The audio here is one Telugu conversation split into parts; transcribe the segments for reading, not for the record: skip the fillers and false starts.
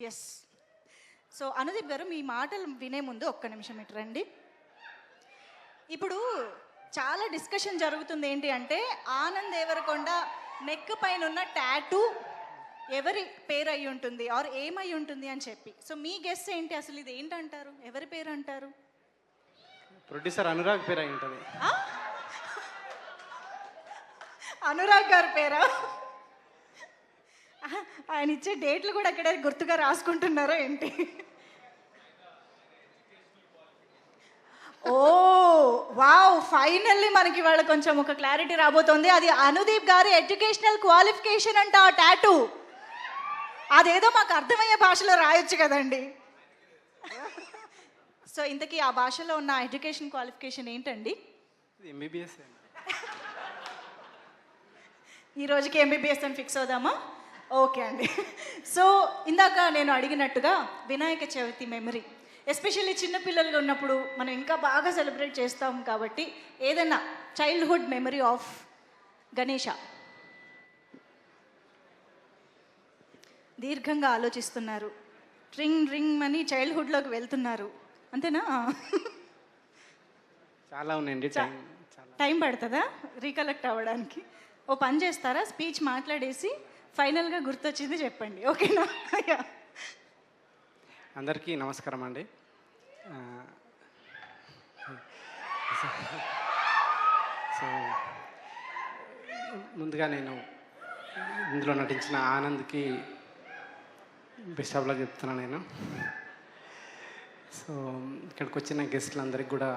ఎస్. సో అనుదీప్ గారు, మీ మాటలు వినే ముందు ఒక్క నిమిషం ఇటు రండి. ఇప్పుడు చాలా డిస్కషన్ జరుగుతుంది. ఏంటి అంటే, ఆనంద్ దేవరకొండ నెక్ పైన ఉన్న టాటూ ఎవరి పేరు అయి ఉంటుంది ఆర్ ఏమై ఉంటుంది అని చెప్పి. సో మీ గెస్ ఏంటి, అసలు ఇది ఏంటంటారు? ఎవరి పేరు అంటారు? ప్రొడ్యూసర్ అనురాగ్ పేరు అయి ఉంటుంది. అనురాగ్ గారి పేరా? ఆయన ఇచ్చే డేట్లు కూడా అక్కడ గుర్తుగా రాసుకుంటున్నారా ఏంటి? ఓ వావ్, ఫైనల్లీ మనకి వాళ్ళ కొంచెం ఒక క్లారిటీ రాబోతోంది. అది అనుదీప్ గారి ఎడ్యుకేషనల్ క్వాలిఫికేషన్ అంట ఆ టాటూ. అదేదో మాకు అర్థమయ్యే భాషలో రాయొచ్చు కదండి. సో ఇంతకీ ఆ భాషలో ఉన్న ఎడ్యుకేషన్ క్వాలిఫికేషన్ ఏంటండి? ఎంబీబీఎస్. ఈ రోజుకి ఎంబీబీఎస్ అని ఫిక్స్ అవుదామా? ఓకే అండి. సో ఇందాక నేను అడిగినట్టుగా వినాయక చవితి మెమరీ, ఎస్పెషల్లీ చిన్నపిల్లలుగా ఉన్నప్పుడు మనం ఇంకా బాగా సెలబ్రేట్ చేస్తాం కాబట్టి ఏదైనా చైల్డ్హుడ్ మెమరీ ఆఫ్ గణేష. దీర్ఘంగా ఆలోచిస్తున్నారు, రింగ్ రింగ్ అని చైల్డ్హుడ్లోకి వెళ్తున్నారు, అంతేనా? చాలా ఉన్నాయండి. టైం పడుతుందా రీకలెక్ట్ అవ్వడానికి? ఓ పని చేస్తారా, స్పీచ్ మాట్లాడేసి ఫైనల్గా గుర్తొచ్చింది చెప్పండి, ఓకేనా? అందరికీ నమస్కారం అండి. సో ముందుగా నేను ఇందులో నటించిన ఆనంద్కి బెస్ట్ ఆఫ్ లక్ చెప్తున్నాను నేను. సో ఇక్కడికి వచ్చిన గెస్ట్లందరికీ కూడా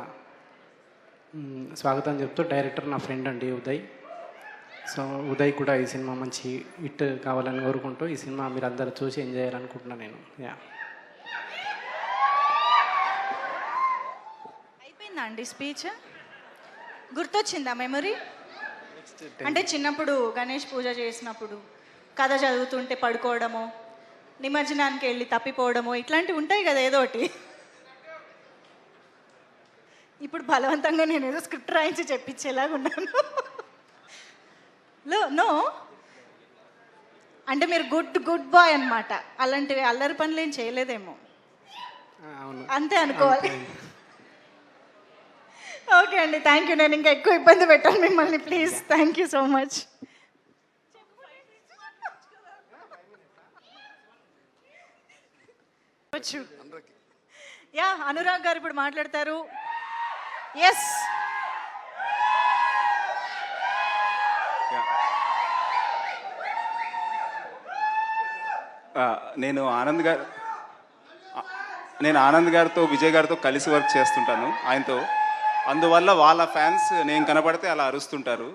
స్వాగతం చెప్తూ, డైరెక్టర్ నా ఫ్రెండ్ అండి ఉదయ్. సో ఉదయ్ కూడా ఈ సినిమా మంచి హిట్ కావాలని కోరుకుంటూ ఈ సినిమా మీరు అందరూ చూసి ఎంజాయ్ చేయాలనుకుంటున్నాను నేను. అయిపోయిందా అండి స్పీచ్? గుర్తొచ్చిందా మెమరీ? అంటే చిన్నప్పుడు గణేష్ పూజ చేసినప్పుడు కథ చదువుతుంటే పడుకోవడము, నిమజ్జనానికి వెళ్ళి తప్పిపోవడము, ఇట్లాంటివి ఉంటాయి కదా ఏదోటి. ఇప్పుడు బలవంతంగా నేను ఏదో స్క్రిప్ట్ రాయించి చెప్పించేలాగా ఉన్నాను. నో అంటే మీరు గుడ్ బాయ్ అన్నమాట. అలాంటివి అల్లరి పనులు ఏం చేయలేదేమో, అంతే అనుకోవాలి. ఓకే అండి, థ్యాంక్ యూ. నేను ఇంకా ఎక్కువ ఇబ్బంది పెట్టాను మిమ్మల్ని, please. Thank you so much. Yeah, Anurag గారు ఇప్పుడు మాట్లాడతారు. ఎస్. నేను ఆనంద్ గారితో విజయ్ గారితో కలిసి వర్క్ చేస్తుంటాను ఆయనతో. అందువల్ల వాళ్ళ ఫ్యాన్స్ నేను కనపడితే అలా అరుస్తుంటారు.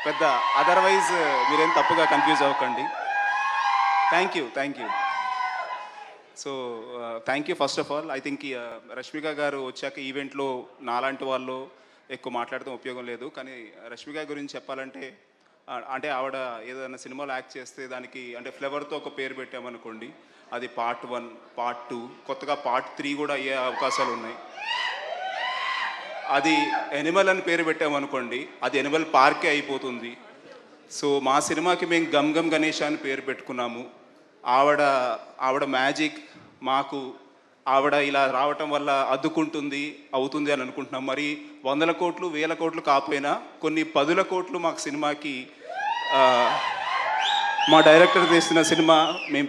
పెద్ద అదర్వైజ్ మీరేం తప్పుగా కన్ఫ్యూజ్ అవ్వకండి. Thank you. So thank you first of all. I think Rashmika గారు వచ్చాక ఈవెంట్లో నాలాంటి వాళ్ళు ఎక్కువ మాట్లాడటం ఉపయోగం లేదు. కానీ రష్మిక గురించి చెప్పాలంటే, అంటే ఆవిడ ఏదైనా సినిమాలో యాక్ట్ చేస్తే దానికి అంటే ఫ్లేవర్తో ఒక పేరు పెట్టామనుకోండి, అది పార్ట్ 1, పార్ట్ 2, కొత్తగా పార్ట్ 3 కూడా అయ్యే అవకాశాలు ఉన్నాయి. అది ఎనిమల్ అని పేరు పెట్టామనుకోండి, అది ఎనిమల్ పార్కే అయిపోతుంది. సో మా సినిమాకి మేము గమ్ గమ్ గణేష్ అని పేరు పెట్టుకున్నాము. ఆవిడ మ్యాజిక్ మాకు, ఆవిడ ఇలా రావటం వల్ల అద్దుకుంటుంది అవుతుంది అని అనుకుంటున్నాం. మరి 100 కోట్లు 1000 కోట్లు కాకపోయినా కొన్ని 10 కోట్లు మాకు సినిమాకి మా డైరెక్టర్ తీసిన సినిమా మేము